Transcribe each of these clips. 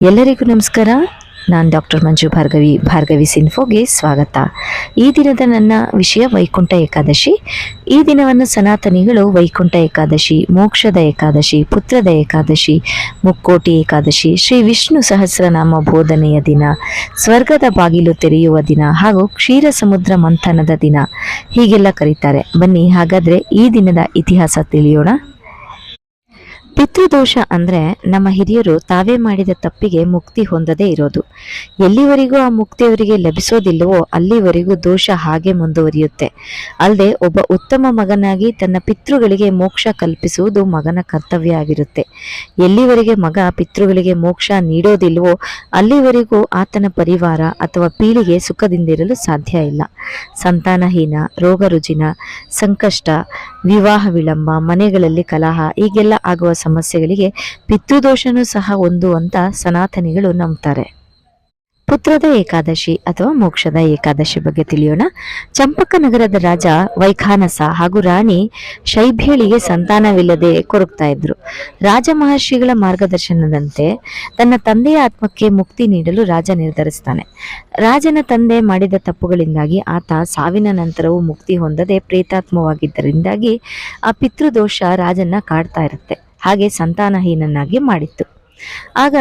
ಎಲ್ಲರಿಗೂ ನಮಸ್ಕಾರ. ನಾನು ಡಾಕ್ಟರ್ ಮಂಜು ಭಾರ್ಗವಿಸ್ ಇನ್ಫೋಗೆ ಸ್ವಾಗತ. ಈ ದಿನದ ನನ್ನ ವಿಷಯ ವೈಕುಂಠ ಏಕಾದಶಿ. ಈ ದಿನವನ್ನು ಸನಾತನಿಗಳು ವೈಕುಂಠ ಏಕಾದಶಿ, ಮೋಕ್ಷದ ಏಕಾದಶಿ, ಪುತ್ರದ ಏಕಾದಶಿ, ಮುಕ್ಕೋಟಿ ಏಕಾದಶಿ, ಶ್ರೀ ವಿಷ್ಣು ಸಹಸ್ರನಾಮ ಬೋಧನೆಯ ದಿನ, ಸ್ವರ್ಗದ ಬಾಗಿಲು ತೆರೆಯುವ ದಿನ ಹಾಗೂ ಕ್ಷೀರ ಸಮುದ್ರ ಮಂಥನದ ದಿನ ಹೀಗೆಲ್ಲ ಕರೀತಾರೆ. ಬನ್ನಿ ಹಾಗಾದರೆ ಈ ದಿನದ ಇತಿಹಾಸ ತಿಳಿಯೋಣ. ಪಿತೃದೋಷ ಅಂದರೆ ನಮ್ಮ ಹಿರಿಯರು ತಾವೇ ಮಾಡಿದ ತಪ್ಪಿಗೆ ಮುಕ್ತಿ ಹೊಂದದೇ ಇರೋದು. ಎಲ್ಲಿವರೆಗೂ ಆ ಮುಕ್ತಿ ಅವರಿಗೆ ಲಭಿಸೋದಿಲ್ಲವೋ ಅಲ್ಲಿವರೆಗೂ ದೋಷ ಹಾಗೆ ಮುಂದುವರಿಯುತ್ತೆ. ಅಲ್ಲದೆ ಒಬ್ಬ ಉತ್ತಮ ಮಗನಾಗಿ ತನ್ನ ಪಿತೃಗಳಿಗೆ ಮೋಕ್ಷ ಕಲ್ಪಿಸುವುದು ಮಗನ ಕರ್ತವ್ಯ ಆಗಿರುತ್ತೆ. ಎಲ್ಲಿವರೆಗೆ ಮಗ ಪಿತೃಗಳಿಗೆ ಮೋಕ್ಷ ನೀಡೋದಿಲ್ವೋ ಅಲ್ಲಿವರೆಗೂ ಆತನ ಪರಿವಾರ ಅಥವಾ ಪೀಳಿಗೆ ಸುಖದಿಂದಿರಲು ಸಾಧ್ಯ ಇಲ್ಲ. ಸಂತಾನಹೀನ, ರೋಗ ರುಜಿನ, ಸಂಕಷ್ಟ, ವಿವಾಹ ವಿಳಂಬ, ಮನೆಗಳಲ್ಲಿ ಕಲಹ ಹೀಗೆಲ್ಲ ಆಗುವ ಸಮಸ್ಯೆಗಳಿಗೆ ಪಿತೃದೋಷನೂ ಸಹ ಒಂದು ಅಂತ ಸನಾತನಿಗಳು ನಂಬ್ತಾರೆ. ಪುತ್ರದ ಏಕಾದಶಿ ಅಥವಾ ಮೋಕ್ಷದ ಏಕಾದಶಿ ಬಗ್ಗೆ ತಿಳಿಯೋಣ. ಚಂಪಕ ನಗರದ ರಾಜ ವೈಖಾನಸ ಹಾಗೂ ರಾಣಿ ಶೈಬ್ಯಳಿಗೆ ಸಂತಾನವಿಲ್ಲದೆ ಕೊರಗ್ತಾ ಇದ್ರು. ರಾಜ ಮಹರ್ಷಿಗಳ ಮಾರ್ಗದರ್ಶನದಂತೆ ತನ್ನ ತಂದೆಯ ಆತ್ಮಕ್ಕೆ ಮುಕ್ತಿ ನೀಡಲು ರಾಜ ನಿರ್ಧರಿಸ್ತಾನೆ. ರಾಜನ ತಂದೆ ಮಾಡಿದ ತಪ್ಪುಗಳಿಂದಾಗಿ ಆತ ಸಾವಿನ ನಂತರವೂ ಮುಕ್ತಿ ಹೊಂದದೆ ಪ್ರೇತಾತ್ಮವಾಗಿದ್ದರಿಂದಾಗಿ ಆ ಪಿತೃದೋಷ ರಾಜನ್ನ ಕಾಡ್ತಾ ಇರುತ್ತೆ. ಹಾಗೆ ಸಂತಾನಹೀನನಾಗಿ ಮಾಡಿತ್ತು. ಆಗ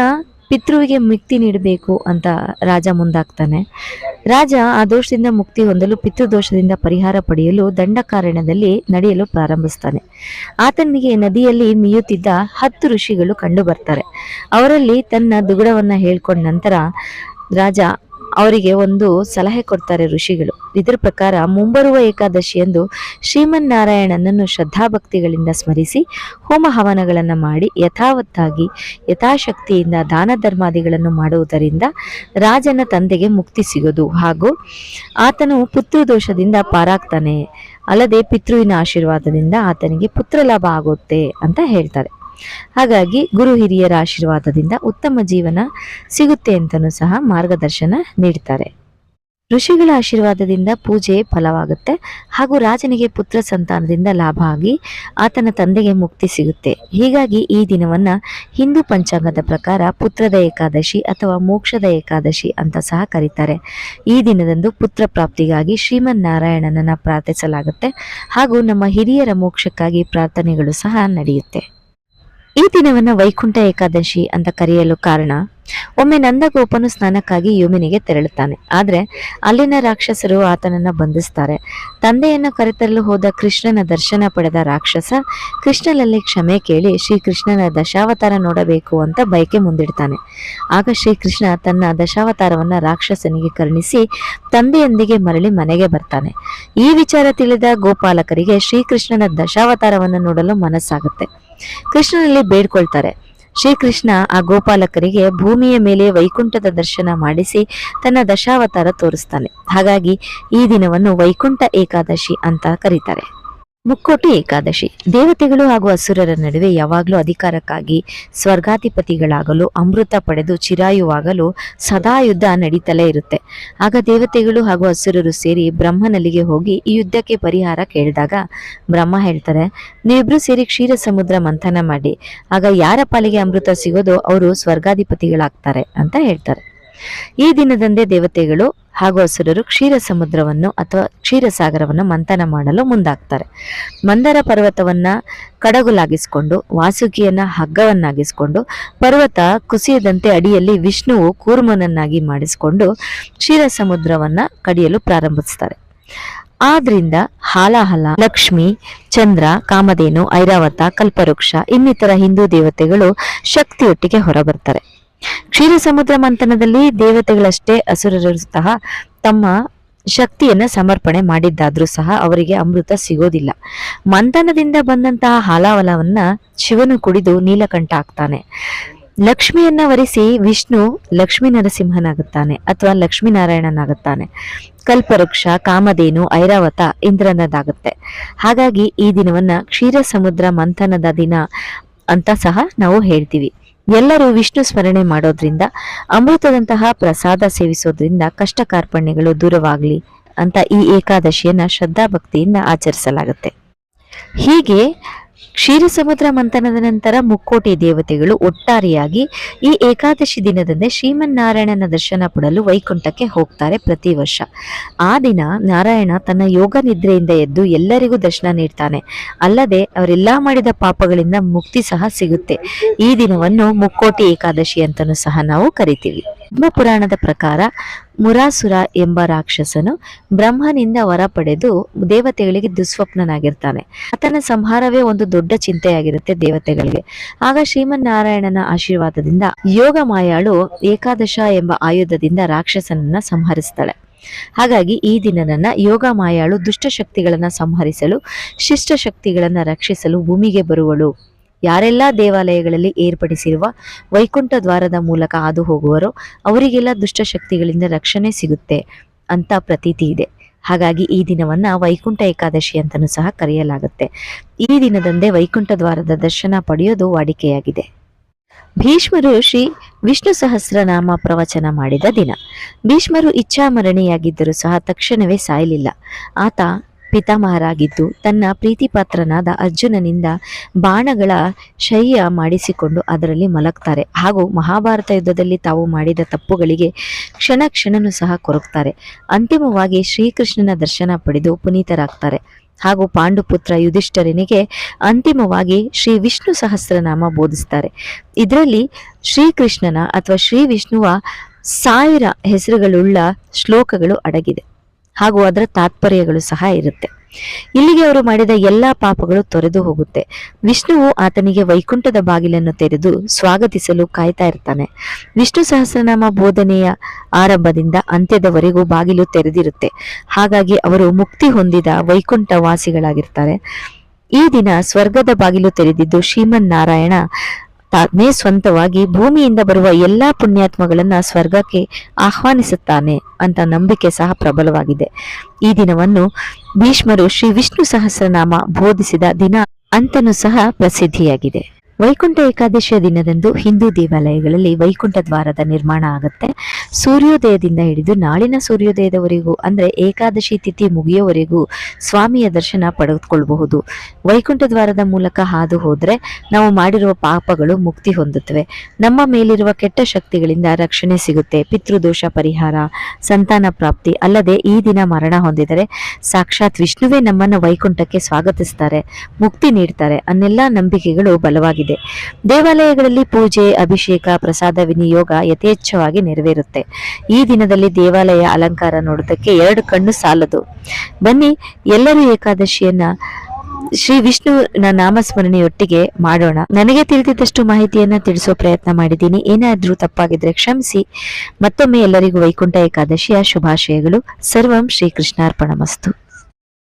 ಪಿತೃವಿಗೆ ಮುಕ್ತಿ ನೀಡಬೇಕು ಅಂತ ರಾಜ ಮುಂದಾಗ್ತಾನೆ. ರಾಜ ಆ ದೋಷದಿಂದ ಮುಕ್ತಿ ಹೊಂದಲು ಪಿತೃದೋಷದಿಂದ ಪರಿಹಾರ ಪಡೆಯಲು ದಂಡಕಾರಣ್ಯದಲ್ಲಿ ನಡೆಯಲು ಪ್ರಾರಂಭಿಸ್ತಾನೆ. ಆತನಿಗೆ ನದಿಯಲ್ಲಿ ಮೀಯುತ್ತಿದ್ದ 10 ಋಷಿಗಳು ಕಂಡು ಬರ್ತಾರೆ. ಅವರಲ್ಲಿ ತನ್ನ ದುಗುಡವನ್ನ ಹೇಳ್ಕೊಂಡ ನಂತರ ರಾಜ ಅವರಿಗೆ ಒಂದು ಸಲಹೆ ಕೊಡ್ತಾರೆ ಋಷಿಗಳು. ಇದರ ಪ್ರಕಾರ ಮುಂಬರುವ ಏಕಾದಶಿಯಂದು ಶ್ರೀಮನ್ನಾರಾಯಣನನ್ನು ಶ್ರದ್ಧಾಭಕ್ತಿಗಳಿಂದ ಸ್ಮರಿಸಿ ಹೋಮ ಹವನಗಳನ್ನು ಮಾಡಿ ಯಥಾವತ್ತಾಗಿ ಯಥಾಶಕ್ತಿಯಿಂದ ದಾನ ಧರ್ಮಾದಿಗಳನ್ನು ಮಾಡುವುದರಿಂದ ರಾಜನ ತಂದೆಗೆ ಮುಕ್ತಿ ಸಿಗೋದು ಹಾಗೂ ಆತನು ಪುತ್ರದೋಷದಿಂದ ಪಾರಾಗ್ತಾನೆ. ಅಲ್ಲದೆ ಪಿತೃವಿನ ಆಶೀರ್ವಾದದಿಂದ ಆತನಿಗೆ ಪುತ್ರ ಲಾಭ ಆಗುತ್ತೆ ಅಂತ ಹೇಳ್ತಾರೆ. ಹಾಗಾಗಿ ಗುರು ಹಿರಿಯರ ಆಶೀರ್ವಾದದಿಂದ ಉತ್ತಮ ಜೀವನ ಸಿಗುತ್ತೆ ಅಂತಲೂ ಸಹ ಮಾರ್ಗದರ್ಶನ ನೀಡ್ತಾರೆ. ಋಷಿಗಳ ಆಶೀರ್ವಾದದಿಂದ ಪೂಜೆ ಫಲವಾಗುತ್ತೆ ಹಾಗೂ ರಾಜನಿಗೆ ಪುತ್ರ ಸಂತಾನದಿಂದ ಲಾಭ ಆಗಿ ಆತನ ತಂದೆಗೆ ಮುಕ್ತಿ ಸಿಗುತ್ತೆ. ಹೀಗಾಗಿ ಈ ದಿನವನ್ನ ಹಿಂದೂ ಪಂಚಾಂಗದ ಪ್ರಕಾರ ಪುತ್ರದ ಏಕಾದಶಿ ಅಥವಾ ಮೋಕ್ಷದ ಏಕಾದಶಿ ಅಂತ ಸಹ ಕರೀತಾರೆ. ಈ ದಿನದಂದು ಪುತ್ರ ಪ್ರಾಪ್ತಿಗಾಗಿ ಶ್ರೀಮನ್ನಾರಾಯಣನನ್ನ ಪ್ರಾರ್ಥಿಸಲಾಗುತ್ತೆ ಹಾಗೂ ನಮ್ಮ ಹಿರಿಯರ ಮೋಕ್ಷಕ್ಕಾಗಿ ಪ್ರಾರ್ಥನೆಗಳು ಸಹ ನಡೆಯುತ್ತೆ. ಈ ದಿನವನ್ನ ವೈಕುಂಠ ಏಕಾದಶಿ ಅಂತ ಕರೆಯಲು ಕಾರಣ, ಒಮ್ಮೆ ನಂದಗೋಪನು ಸ್ನಾನಕ್ಕಾಗಿ ಯಮುನೆಗೆ ತೆರಳುತ್ತಾನೆ. ಆದ್ರೆ ಅಲ್ಲಿನ ರಾಕ್ಷಸರು ಆತನನ್ನ ಬಂಧಿಸ್ತಾರೆ. ತಂದೆಯನ್ನು ಕರೆತರಲು ಹೋದ ಕೃಷ್ಣನ ದರ್ಶನ ಪಡೆದ ರಾಕ್ಷಸ ಕೃಷ್ಣನಲ್ಲಿ ಕ್ಷಮೆ ಕೇಳಿ ಶ್ರೀಕೃಷ್ಣನ ದಶಾವತಾರ ನೋಡಬೇಕು ಅಂತ ಬಯಕೆ ಮುಂದಿಡ್ತಾನೆ. ಆಗ ಶ್ರೀಕೃಷ್ಣ ತನ್ನ ದಶಾವತಾರವನ್ನ ರಾಕ್ಷಸನಿಗೆ ಕರುಣಿಸಿ ತಂದೆಯೊಂದಿಗೆ ಮರಳಿ ಮನೆಗೆ ಬರ್ತಾನೆ. ಈ ವಿಚಾರ ತಿಳಿದ ಗೋಪಾಲಕರಿಗೆ ಶ್ರೀಕೃಷ್ಣನ ದಶಾವತಾರವನ್ನು ನೋಡಲು ಮನಸ್ಸಾಗುತ್ತೆ. ಕೃಷ್ಣನಲ್ಲಿ ಬೇಡ್ಕೊಳ್ತಾರೆ. ಶ್ರೀಕೃಷ್ಣ ಆ ಗೋಪಾಲಕರಿಗೆ ಭೂಮಿಯ ಮೇಲೆ ವೈಕುಂಠದ ದರ್ಶನ ಮಾಡಿಸಿ ತನ್ನ ದಶಾವತಾರ ತೋರಿಸ್ತಾನೆ. ಹಾಗಾಗಿ ಈ ದಿನವನ್ನು ವೈಕುಂಠ ಏಕಾದಶಿ ಅಂತ ಕರೀತಾರೆ. ಮುಕ್ಕೋಟಿ ಏಕಾದಶಿ ದೇವತೆಗಳು ಹಾಗೂ ಅಸುರರ ನಡುವೆ ಯಾವಾಗಲೂ ಅಧಿಕಾರಕ್ಕಾಗಿ ಸ್ವರ್ಗಾಧಿಪತಿಗಳಾಗಲು ಅಮೃತ ಪಡೆದು ಚಿರಾಯುವಾಗಲು ಸದಾ ಯುದ್ಧ ನಡೀತಲೇ ಇರುತ್ತೆ. ಆಗ ದೇವತೆಗಳು ಹಾಗೂ ಅಸುರರು ಸೇರಿ ಬ್ರಹ್ಮನಲ್ಲಿಗೆ ಹೋಗಿ ಈ ಯುದ್ಧಕ್ಕೆ ಪರಿಹಾರ ಕೇಳಿದಾಗ ಬ್ರಹ್ಮ ಹೇಳ್ತಾರೆ, ನೀವಿಬ್ರು ಸೇರಿ ಕ್ಷೀರ ಸಮುದ್ರ ಮಂಥನ ಮಾಡಿ, ಆಗ ಯಾರ ಪಾಲಿಗೆ ಅಮೃತ ಸಿಗೋದೋ ಅವರು ಸ್ವರ್ಗಾಧಿಪತಿಗಳಾಗ್ತಾರೆ ಅಂತ ಹೇಳ್ತಾರೆ. ಈ ದಿನದಂದೇ ದೇವತೆಗಳು ಹಾಗೂ ಅಸುರರು ಕ್ಷೀರ ಸಮುದ್ರವನ್ನು ಅಥವಾ ಕ್ಷೀರಸಾಗರವನ್ನು ಮಂಥನ ಮಾಡಲು ಮುಂದಾಗ್ತಾರೆ. ಮಂದರ ಪರ್ವತವನ್ನ ಕಡಗುಲಾಗಿಸಿಕೊಂಡು ವಾಸುಕಿಯನ್ನ ಹಗ್ಗವನ್ನಾಗಿಸಿಕೊಂಡು ಪರ್ವತ ಕುಸಿಯದಂತೆ ಅಡಿಯಲ್ಲಿ ವಿಷ್ಣುವು ಕೂರ್ಮನನ್ನಾಗಿ ಮಾಡಿಸಿಕೊಂಡು ಕ್ಷೀರ ಸಮುದ್ರವನ್ನ ಕಡಿಯಲು ಪ್ರಾರಂಭಿಸ್ತಾರೆ. ಆದ್ರಿಂದ ಹಾಲಾಹಲ, ಲಕ್ಷ್ಮಿ, ಚಂದ್ರ, ಕಾಮಧೇನು, ಐರಾವತ, ಕಲ್ಪವೃಕ್ಷ ಇನ್ನಿತರ ಹಿಂದೂ ದೇವತೆಗಳು ಶಕ್ತಿಯೊಟ್ಟಿಗೆ ಹೊರಬರ್ತಾರೆ. ಕ್ಷೀರ ಸಮುದ್ರ ಮಂಥನದಲ್ಲಿ ದೇವತೆಗಳಷ್ಟೇ ಅಸುರರು ಸಹ ತಮ್ಮ ಶಕ್ತಿಯನ್ನ ಸಮರ್ಪಣೆ ಮಾಡಿದ್ದಾದ್ರೂ ಸಹ ಅವರಿಗೆ ಅಮೃತ ಸಿಗೋದಿಲ್ಲ. ಮಂಥನದಿಂದ ಬಂದಂತಹ ಹಾಲಾಹಲವನ್ನ ಶಿವನು ಕುಡಿದು ನೀಲಕಂಠ ಆಗ್ತಾನೆ. ಲಕ್ಷ್ಮಿಯನ್ನ ವರಿಸಿ ವಿಷ್ಣು ಲಕ್ಷ್ಮೀ ನರಸಿಂಹನಾಗುತ್ತಾನೆ ಅಥವಾ ಲಕ್ಷ್ಮೀನಾರಾಯಣನಾಗುತ್ತಾನೆ. ಕಲ್ಪವೃಕ್ಷ, ಕಾಮಧೇನು, ಐರಾವತ ಇಂದ್ರನದಾಗುತ್ತೆ. ಹಾಗಾಗಿ ಈ ದಿನವನ್ನ ಕ್ಷೀರ ಸಮುದ್ರ ಮಂಥನದ ದಿನ ಅಂತ ಸಹ ನಾವು ಹೇಳ್ತೀವಿ. ಎಲ್ಲರೂ ವಿಷ್ಣು ಸ್ಮರಣೆ ಮಾಡೋದ್ರಿಂದ ಅಮೃತದಂತಹ ಪ್ರಸಾದ ಸೇವಿಸೋದ್ರಿಂದ ಕಷ್ಟ ಕಾರ್ಪಣ್ಯಗಳು ದೂರವಾಗಲಿ ಅಂತ ಈ ಏಕಾದಶಿಯನ್ನ ಶ್ರದ್ಧಾಭಕ್ತಿಯಿಂದ ಆಚರಿಸಲಾಗುತ್ತೆ. ಹೀಗೆ ಕ್ಷೀರ ಸಮುದ್ರ ಮಂಥನದ ನಂತರ ಮುಕ್ಕೋಟಿ ದೇವತೆಗಳು ಒಟ್ಟಾರೆಯಾಗಿ ಈ ಏಕಾದಶಿ ದಿನದಂದೇ ಶ್ರೀಮನ್ನಾರಾಯಣನ ದರ್ಶನ ಪಡೆಯಲು ವೈಕುಂಠಕ್ಕೆ ಹೋಗ್ತಾರೆ ಪ್ರತಿ ವರ್ಷ. ಆ ದಿನ ನಾರಾಯಣ ತನ್ನ ಯೋಗ ನಿದ್ರೆಯಿಂದ ಎದ್ದು ಎಲ್ಲರಿಗೂ ದರ್ಶನ ನೀಡ್ತಾನೆ. ಅಲ್ಲದೆ ಅವರೆಲ್ಲಾ ಮಾಡಿದ ಪಾಪಗಳಿಂದ ಮುಕ್ತಿ ಸಹ ಸಿಗುತ್ತೆ. ಈ ದಿನವನ್ನು ಮುಕ್ಕೋಟಿ ಏಕಾದಶಿ ಅಂತಲೂ ಸಹ ನಾವು ಕರಿತೀವಿ. ಪುರಾಣದ ಪ್ರಕಾರ ಮುರಾಸುರ ಎಂಬ ರಾಕ್ಷಸನು ಬ್ರಹ್ಮನಿಂದ ವರ ಪಡೆದು ದೇವತೆಗಳಿಗೆ ದುಸ್ವಪ್ನನಾಗಿರ್ತಾನೆ. ಆತನ ಸಂಹಾರವೇ ಒಂದು ದೊಡ್ಡ ಚಿಂತೆಯಾಗಿರುತ್ತೆ ದೇವತೆಗಳಿಗೆ. ಆಗ ಶ್ರೀಮನ್ನಾರಾಯಣನ ಆಶೀರ್ವಾದದಿಂದ ಯೋಗ ಮಾಯಾಳು ಏಕಾದಶ ಎಂಬ ಆಯುಧದಿಂದ ರಾಕ್ಷಸನನ್ನ ಸಂಹರಿಸ್ತಾಳೆ. ಹಾಗಾಗಿ ಈ ದಿನನನ್ನ ಯೋಗ ಮಾಯಾಳು ದುಷ್ಟಶಕ್ತಿಗಳನ್ನ ಸಂಹರಿಸಲು, ಶಿಷ್ಟ ಶಕ್ತಿಗಳನ್ನ ರಕ್ಷಿಸಲು ಭೂಮಿಗೆ ಬರುವಳು. ಯಾರೆಲ್ಲ ದೇವಾಲಯಗಳಲ್ಲಿ ಏರ್ಪಡಿಸಿರುವ ವೈಕುಂಠ ದ್ವಾರದ ಮೂಲಕ ಹಾದು ಹೋಗುವರೋ ಅವರಿಗೆಲ್ಲ ದುಷ್ಟಶಕ್ತಿಗಳಿಂದ ರಕ್ಷಣೆ ಸಿಗುತ್ತೆ ಅಂತ ಪ್ರತೀತಿ ಇದೆ. ಹಾಗಾಗಿ ಈ ದಿನವನ್ನ ವೈಕುಂಠ ಏಕಾದಶಿ ಅಂತಲೂ ಸಹ ಕರೆಯಲಾಗುತ್ತೆ. ಈ ದಿನದಂದೇ ವೈಕುಂಠ ದ್ವಾರದ ದರ್ಶನ ಪಡೆಯೋದು ವಾಡಿಕೆಯಾಗಿದೆ. ಭೀಷ್ಮರು ಶ್ರೀ ವಿಷ್ಣು ಸಹಸ್ರನಾಮ ಪ್ರವಚನ ಮಾಡಿದ ದಿನ. ಭೀಷ್ಮರು ಇಚ್ಛಾಮರಣಿಯಾಗಿದ್ದರೂ ಸಹ ತಕ್ಷಣವೇ ಸಾಯಲಿಲ್ಲ. ಆತ ಪಿತಾಮಹರಾಗಿದ್ದು ತನ್ನ ಪ್ರೀತಿಪಾತ್ರನಾದ ಅರ್ಜುನನಿಂದ ಬಾಣಗಳ ಶಯ್ಯ ಮಾಡಿಸಿಕೊಂಡು ಅದರಲ್ಲಿ ಮಲಗ್ತಾರೆ. ಹಾಗೂ ಮಹಾಭಾರತ ಯುದ್ಧದಲ್ಲಿ ತಾವು ಮಾಡಿದ ತಪ್ಪುಗಳಿಗೆ ಕ್ಷಣ ಕ್ಷಣನೂ ಸಹ ಕೊರಗ್ತಾರೆ. ಅಂತಿಮವಾಗಿ ಶ್ರೀಕೃಷ್ಣನ ದರ್ಶನ ಪಡೆದು ಪುನೀತರಾಗ್ತಾರೆ. ಹಾಗೂ ಪಾಂಡುಪುತ್ರ ಯುಧಿಷ್ಠರನಿಗೆ ಅಂತಿಮವಾಗಿ ಶ್ರೀ ವಿಷ್ಣು ಸಹಸ್ರನಾಮ ಬೋಧಿಸ್ತಾರೆ. ಇದರಲ್ಲಿ ಶ್ರೀಕೃಷ್ಣನ ಅಥವಾ ಶ್ರೀ ವಿಷ್ಣುವ 1000 ಹೆಸರುಗಳುಳ್ಳ ಶ್ಲೋಕಗಳು ಅಡಗಿದೆ. ಹಾಗೂ ಅದರ ತಾತ್ಪರ್ಯಗಳು ಸಹ ಇರುತ್ತೆ. ಇಲ್ಲಿಗೆ ಅವರು ಮಾಡಿದ ಎಲ್ಲಾ ಪಾಪಗಳು ತೊರೆದು ಹೋಗುತ್ತೆ. ವಿಷ್ಣುವು ಆತನಿಗೆ ವೈಕುಂಠದ ಬಾಗಿಲನ್ನು ತೆರೆದು ಸ್ವಾಗತಿಸಲು ಕಾಯ್ತಾ ಇರ್ತಾನೆ. ವಿಷ್ಣು ಸಹಸ್ರನಾಮ ಬೋಧನೆಯ ಆರಂಭದಿಂದ ಅಂತ್ಯದವರೆಗೂ ಬಾಗಿಲು ತೆರೆದಿರುತ್ತೆ. ಹಾಗಾಗಿ ಅವರು ಮುಕ್ತಿ ಹೊಂದಿದ ವೈಕುಂಠ ವಾಸಿಗಳಾಗಿರ್ತಾರೆ. ಈ ದಿನ ಸ್ವರ್ಗದ ಬಾಗಿಲು ತೆರೆದಿದ್ದು ಶ್ರೀಮನ್ನಾರಾಯಣ ತಾನೇ ಸ್ವಂತವಾಗಿ ಭೂಮಿಯಿಂದ ಬರುವ ಎಲ್ಲಾ ಪುಣ್ಯಾತ್ಮಗಳನ್ನ ಸ್ವರ್ಗಕ್ಕೆ ಆಹ್ವಾನಿಸುತ್ತಾನೆ ಅಂತ ನಂಬಿಕೆ ಸಹ ಪ್ರಬಲವಾಗಿದೆ. ಈ ದಿನವನ್ನು ಭೀಷ್ಮರು ಶ್ರೀ ವಿಷ್ಣು ಸಹಸ್ರನಾಮ ಬೋಧಿಸಿದ ದಿನ ಅಂತನೂ ಸಹ ಪ್ರಸಿದ್ಧಿಯಾಗಿದೆ. ವೈಕುಂಠ ಏಕಾದಶಿಯ ದಿನದಂದು ಹಿಂದೂ ದೇವಾಲಯಗಳಲ್ಲಿ ವೈಕುಂಠ ದ್ವಾರದ ನಿರ್ಮಾಣ ಆಗುತ್ತೆ. ಸೂರ್ಯೋದಯದಿಂದ ಹಿಡಿದು ನಾಳಿನ ಸೂರ್ಯೋದಯದವರೆಗೂ ಅಂದ್ರೆ ಏಕಾದಶಿ ತಿಥಿ ಮುಗಿಯೋವರೆಗೂ ಸ್ವಾಮಿಯ ದರ್ಶನ ಪಡೆದುಕೊಳ್ಳಬಹುದು. ವೈಕುಂಠ ದ್ವಾರದ ಮೂಲಕ ಹಾದು ಹೋದ್ರೆ ನಾವು ಮಾಡಿರುವ ಪಾಪಗಳು ಮುಕ್ತಿ ಹೊಂದುತ್ತವೆ. ನಮ್ಮ ಮೇಲಿರುವ ಕೆಟ್ಟ ಶಕ್ತಿಗಳಿಂದ ರಕ್ಷಣೆ ಸಿಗುತ್ತೆ. ಪಿತೃದೋಷ ಪರಿಹಾರ, ಸಂತಾನ ಪ್ರಾಪ್ತಿ, ಅಲ್ಲದೆ ಈ ದಿನ ಮರಣ ಹೊಂದಿದರೆ ಸಾಕ್ಷಾತ್ ವಿಷ್ಣುವೇ ನಮ್ಮನ್ನು ವೈಕುಂಠಕ್ಕೆ ಸ್ವಾಗತಿಸ್ತಾರೆ, ಮುಕ್ತಿ ನೀಡ್ತಾರೆ ಅನ್ನೆಲ್ಲಾ ನಂಬಿಕೆಗಳು ಬಲವಾಗಿದೆ. ದೇವಾಲಯಗಳಲ್ಲಿ ಪೂಜೆ, ಅಭಿಷೇಕ, ಪ್ರಸಾದ ವಿನಿಯೋಗ ಯಥೇಚ್ಛವಾಗಿ ನೆರವೇರುತ್ತೆ. ಈ ದಿನದಲ್ಲಿ ದೇವಾಲಯ ಅಲಂಕಾರ ನೋಡೋದಕ್ಕೆ 2 ಕಣ್ಣು ಸಾಲದು. ಬನ್ನಿ ಎಲ್ಲರೂ ಏಕಾದಶಿಯನ್ನ ಶ್ರೀ ವಿಷ್ಣುವಿನ ನಾಮಸ್ಮರಣೆಯೊಟ್ಟಿಗೆ ಮಾಡೋಣ. ನನಗೆ ತಿಳಿದಿದ್ದಷ್ಟು ಮಾಹಿತಿಯನ್ನ ತಿಳಿಸೋ ಪ್ರಯತ್ನ ಮಾಡಿದ್ದೀನಿ. ಏನಾದ್ರೂ ತಪ್ಪಾಗಿದ್ರೆ ಕ್ಷಮಿಸಿ. ಮತ್ತೊಮ್ಮೆ ಎಲ್ಲರಿಗೂ ವೈಕುಂಠ ಏಕಾದಶಿಯ ಶುಭಾಶಯಗಳು. ಸರ್ವಂ ಶ್ರೀಕೃಷ್ಣಾರ್ಪಣಮಸ್ತು.